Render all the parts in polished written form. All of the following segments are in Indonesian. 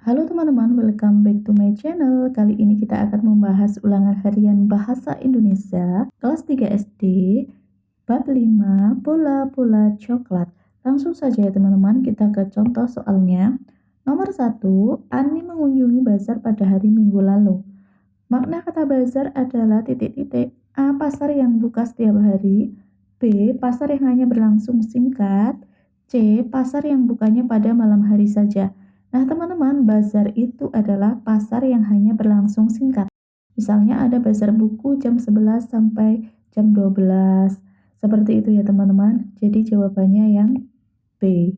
Halo teman-teman, welcome back to my channel. Kali ini kita akan membahas ulangan harian Bahasa Indonesia kelas 3 SD, bab 5, bola-bola coklat. Langsung saja ya teman-teman, kita ke contoh soalnya. Nomor 1, Ani mengunjungi bazar pada hari Minggu lalu. Makna kata bazar adalah titik-titik. A. Pasar yang buka setiap hari. B. Pasar yang hanya berlangsung singkat. C. Pasar yang bukanya pada malam hari saja. Nah teman-teman, bazar itu adalah pasar yang hanya berlangsung singkat. Misalnya ada bazar buku jam 11 sampai jam 12. Seperti itu ya teman-teman. Jadi jawabannya yang B.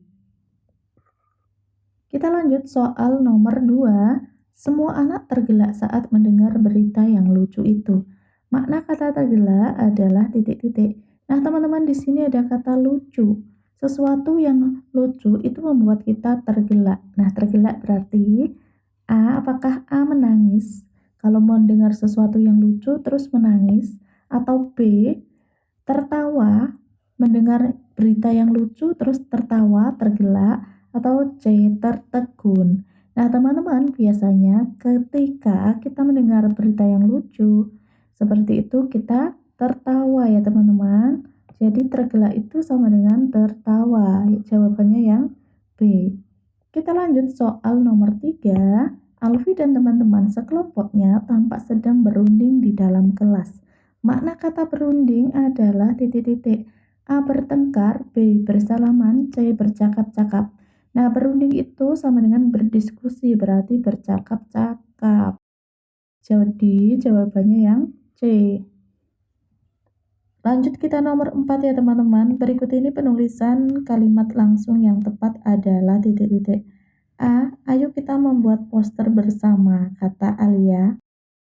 Kita lanjut soal nomor 2. Semua anak tergelak saat mendengar berita yang lucu itu. Makna kata tergelak adalah titik-titik. Nah teman-teman, di sini ada kata lucu. Sesuatu yang lucu itu membuat kita tergelak. Nah, tergelak berarti A. Apakah A menangis kalau mendengar sesuatu yang lucu terus menangis? Atau B. Tertawa mendengar berita yang lucu terus tertawa, tergelak? Atau C. Tertegun? Nah teman-teman, biasanya ketika kita mendengar berita yang lucu seperti itu kita tertawa ya teman-teman. Jadi tergelak itu sama dengan tertawa. Jawabannya yang B. Kita lanjut soal nomor 3. Alfi dan teman-teman sekelompoknya tampak sedang berunding di dalam kelas. Makna kata berunding adalah titik-titik. A. Bertengkar, B. Bersalaman, C. Bercakap-cakap. Nah, berunding itu sama dengan berdiskusi, berarti bercakap-cakap. Jadi, jawabannya yang C. Lanjut kita nomor 4 ya teman-teman. Berikut ini penulisan kalimat langsung yang tepat adalah titik-titik. A. Ayo kita membuat poster bersama, kata Alia.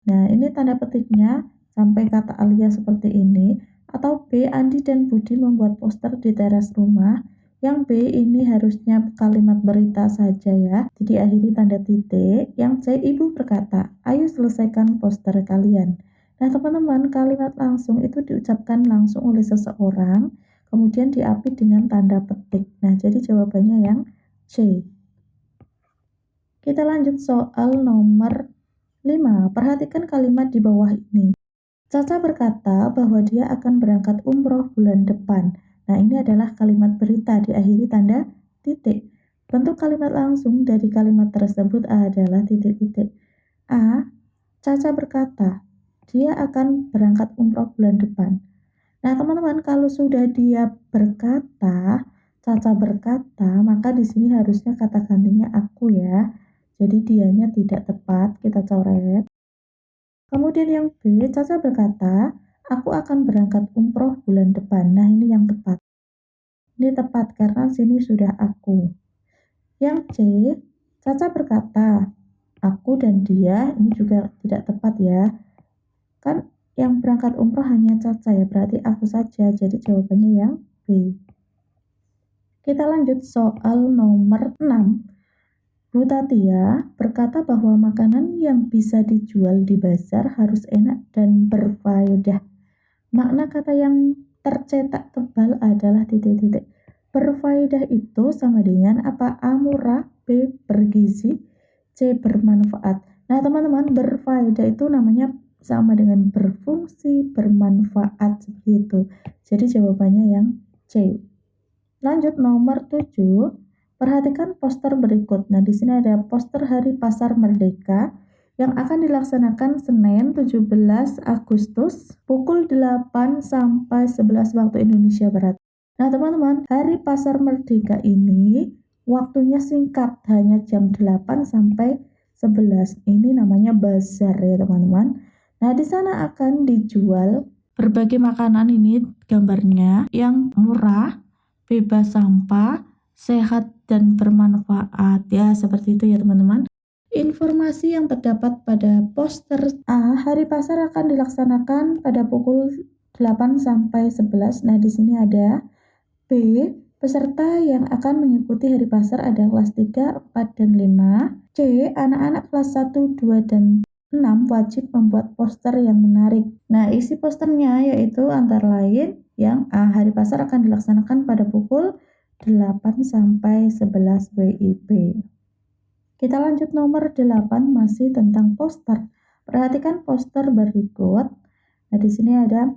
Nah, ini tanda petiknya sampai kata Alia seperti ini. Atau B. Andi dan Budi membuat poster di teras rumah. Yang B ini harusnya kalimat berita saja ya. Jadi akhiri tanda titik. Yang C. Ibu berkata, ayo selesaikan poster kalian. Nah teman-teman, kalimat langsung itu diucapkan langsung oleh seseorang, kemudian diapit dengan tanda petik. Nah jadi jawabannya yang C. Kita lanjut soal nomor 5. Perhatikan kalimat di bawah ini. Caca berkata bahwa dia akan berangkat umroh bulan depan. Nah ini adalah kalimat berita diakhiri tanda titik. Bentuk kalimat langsung dari kalimat tersebut adalah titik-titik. A. Caca berkata dia akan berangkat umroh bulan depan. Nah teman-teman, kalau sudah dia berkata, Caca berkata, maka di sini harusnya kata gantinya aku ya. Jadi dianya tidak tepat, kita coret. Kemudian yang B, Caca berkata, aku akan berangkat umroh bulan depan. Nah ini yang tepat. Ini tepat karena sini sudah aku. Yang C, Caca berkata, aku dan dia, ini juga tidak tepat ya. Kan yang berangkat umroh hanya Caca ya, berarti aku saja. Jadi jawabannya yang B. Kita lanjut soal nomor 6. Bu Tatia berkata bahwa makanan yang bisa dijual di bazar harus enak dan berfaedah. Makna kata yang tercetak tebal adalah titik-titik. Berfaedah itu sama dengan apa? A. Murah, B. Bergizi, C. Bermanfaat. Nah teman-teman, berfaedah itu namanya sama dengan berfungsi, bermanfaat seperti itu. Jadi jawabannya yang C. Lanjut nomor 7. Perhatikan poster berikut. Nah, di sini ada poster Hari Pasar Merdeka yang akan dilaksanakan Senin 17 Agustus pukul 8 sampai 11 waktu Indonesia Barat. Nah, teman-teman, Hari Pasar Merdeka ini waktunya singkat, hanya jam 8 sampai 11. Ini namanya bazar ya, teman-teman. Nah, di sana akan dijual berbagai makanan, ini gambarnya, yang murah, bebas sampah, sehat dan bermanfaat ya, seperti itu ya teman-teman. Informasi yang terdapat pada poster A, hari pasar akan dilaksanakan pada pukul 8 sampai 11. Nah, di sini ada B, peserta yang akan mengikuti hari pasar ada kelas 3, 4, dan 5. C, anak-anak kelas 1, 2, dan 6 wajib membuat poster yang menarik. Nah, isi posternya yaitu antara lain yang A, hari pasar akan dilaksanakan pada pukul 8 sampai 11 WIB. Kita lanjut nomor 8, masih tentang poster. Perhatikan poster berikut. Nah, di sini ada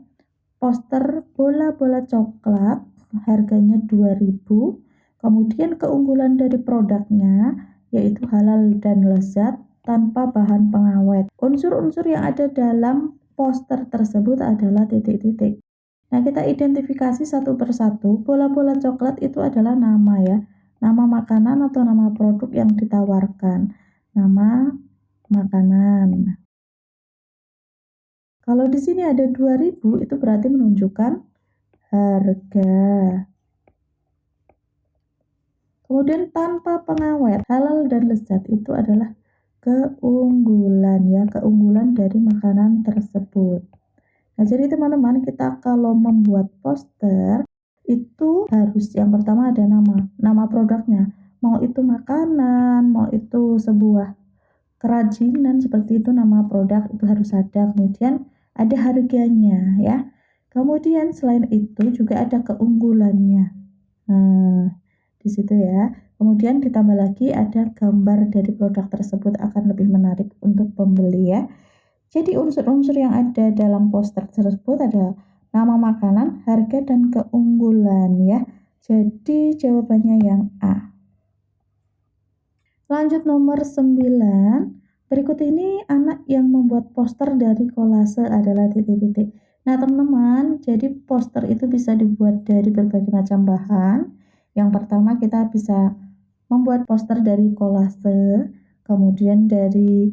poster bola-bola coklat, harganya 2.000. Kemudian keunggulan dari produknya yaitu halal dan lezat tanpa bahan pengawet. Unsur-unsur yang ada dalam poster tersebut adalah titik-titik. Nah, kita identifikasi satu persatu. Bola-bola coklat itu adalah nama ya. Nama makanan atau nama produk yang ditawarkan. Nama makanan. Kalau di sini ada 2.000 itu berarti menunjukkan harga. Kemudian tanpa pengawet, halal dan lezat itu adalah keunggulan ya, keunggulan dari makanan tersebut. Nah, jadi teman-teman, kita kalau membuat poster itu harus yang pertama ada nama produknya. Mau itu makanan, mau itu sebuah kerajinan seperti itu, nama produk itu harus ada. Kemudian ada harganya ya. Kemudian selain itu juga ada keunggulannya. Nah, di situ ya. Kemudian ditambah lagi ada gambar dari produk tersebut akan lebih menarik untuk pembeli ya. Jadi unsur-unsur yang ada dalam poster tersebut ada nama makanan, harga, dan keunggulan ya. Jadi jawabannya yang A. Lanjut nomor 9. Berikut ini anak yang membuat poster dari kolase adalah titik-titik. Nah teman-teman, jadi poster itu bisa dibuat dari berbagai macam bahan. Yang pertama kita bisa membuat poster dari kolase, kemudian dari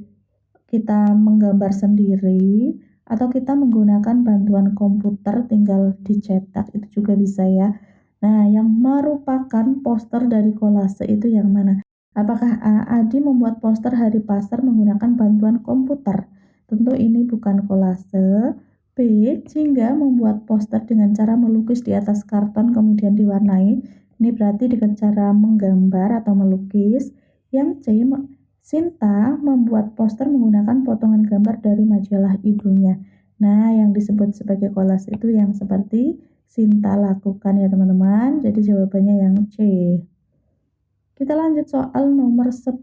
kita menggambar sendiri, atau kita menggunakan bantuan komputer tinggal dicetak, itu juga bisa ya. Nah, yang merupakan poster dari kolase itu yang mana? Apakah A. Adi membuat poster hari pasar menggunakan bantuan komputer? Tentu ini bukan kolase. B. Jingga membuat poster dengan cara melukis di atas karton kemudian diwarnai. Ini berarti dengan cara menggambar atau melukis. Yang C. Sinta membuat poster menggunakan potongan gambar dari majalah ibunya. Nah, yang disebut sebagai kolase itu yang seperti Sinta lakukan ya teman-teman. Jadi jawabannya yang C. Kita lanjut soal nomor 10.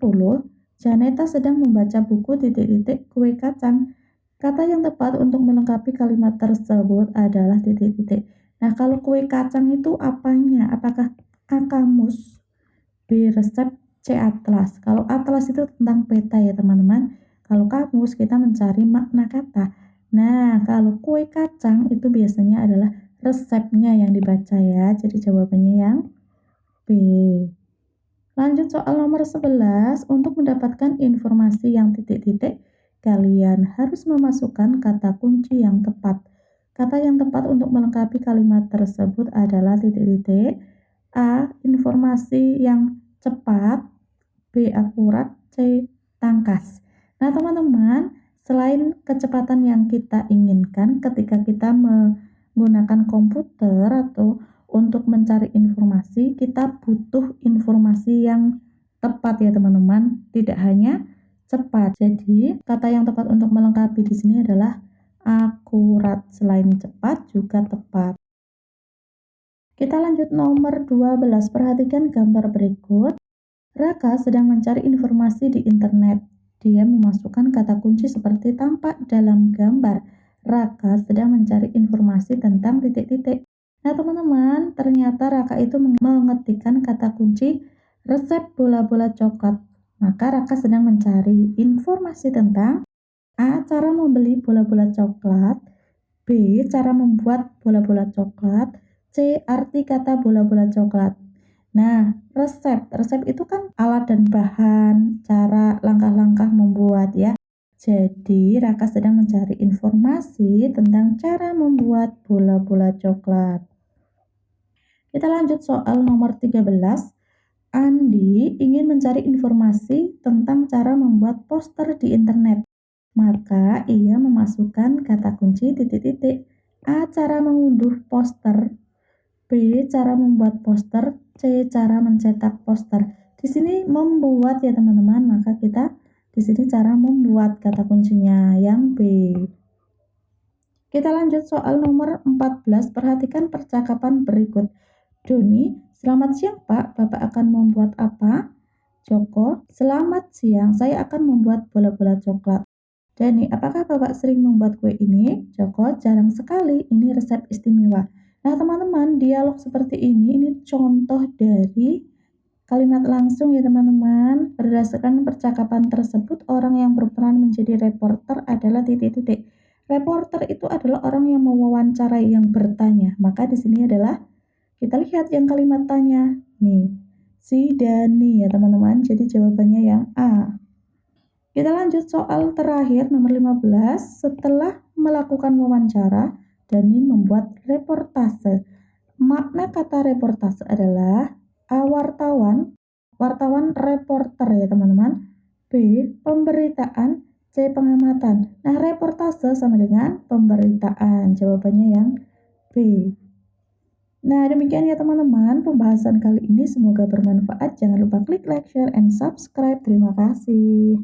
Janeta sedang membaca buku titik-titik kue kacang. Kata yang tepat untuk melengkapi kalimat tersebut adalah titik-titik. Nah, kalau kue kacang itu apanya? Apakah A. Kamus, B. Resep, C. Atlas. Kalau atlas itu tentang peta ya teman-teman. Kalau kamus kita mencari makna kata. Nah, kalau kue kacang itu biasanya adalah resepnya yang dibaca ya. Jadi jawabannya yang B. Lanjut soal nomor 11. Untuk mendapatkan informasi yang titik-titik, kalian harus memasukkan kata kunci yang tepat. Kata yang tepat untuk melengkapi kalimat tersebut adalah titik-titik. A. Informasi yang cepat, B. Akurat, C. Tangkas. Nah teman-teman, selain kecepatan yang kita inginkan ketika kita menggunakan komputer atau untuk mencari informasi, kita butuh informasi yang tepat ya teman-teman, tidak hanya cepat. Jadi kata yang tepat untuk melengkapi di sini adalah akurat. Selain cepat juga tepat. Kita lanjut nomor 12. Perhatikan gambar berikut. Raka sedang mencari informasi di internet. Dia memasukkan kata kunci seperti tampak dalam gambar. Raka sedang mencari informasi tentang titik-titik. Nah teman-teman, ternyata Raka itu mengetikkan kata kunci resep bola-bola coklat. Maka Raka sedang mencari informasi tentang A. Cara membeli bola-bola coklat, B. Cara membuat bola-bola coklat, C. Arti kata bola-bola coklat. Nah, resep itu kan alat dan bahan, cara langkah-langkah membuat ya. Jadi, Raka sedang mencari informasi tentang cara membuat bola-bola coklat. Kita lanjut soal nomor 13. Andi ingin mencari informasi tentang cara membuat poster di internet. Maka ia memasukkan kata kunci titik-titik. A. Cara mengunduh poster, B. Cara membuat poster, C. Cara mencetak poster. Di sini membuat ya teman-teman, maka kita di sini cara membuat kata kuncinya yang B. Kita lanjut soal nomor 14. Perhatikan percakapan berikut. Doni, selamat siang Pak, Bapak akan membuat apa? Joko, selamat siang, saya akan membuat bola-bola coklat. Dani, apakah Bapak sering membuat kue ini? Joko, jarang sekali, ini resep istimewa. Nah teman-teman, dialog seperti ini contoh dari kalimat langsung ya teman-teman. Berdasarkan percakapan tersebut, orang yang berperan menjadi reporter adalah titik-titik. Reporter itu adalah orang yang mewawancarai, yang bertanya. Maka di sini adalah kita lihat yang kalimat tanya. Nih, si Dani ya teman-teman. Jadi jawabannya yang A. Kita lanjut soal terakhir nomor 15. Setelah melakukan wawancara, Dani membuat reportase. Makna kata reportase adalah A. Wartawan reporter ya teman-teman. B. Pemberitaan. C. Pengamatan. Nah reportase sama dengan pemberitaan. Jawabannya yang B. Nah, demikian ya teman-teman pembahasan kali ini. Semoga bermanfaat. Jangan lupa klik like, share, and subscribe. Terima kasih.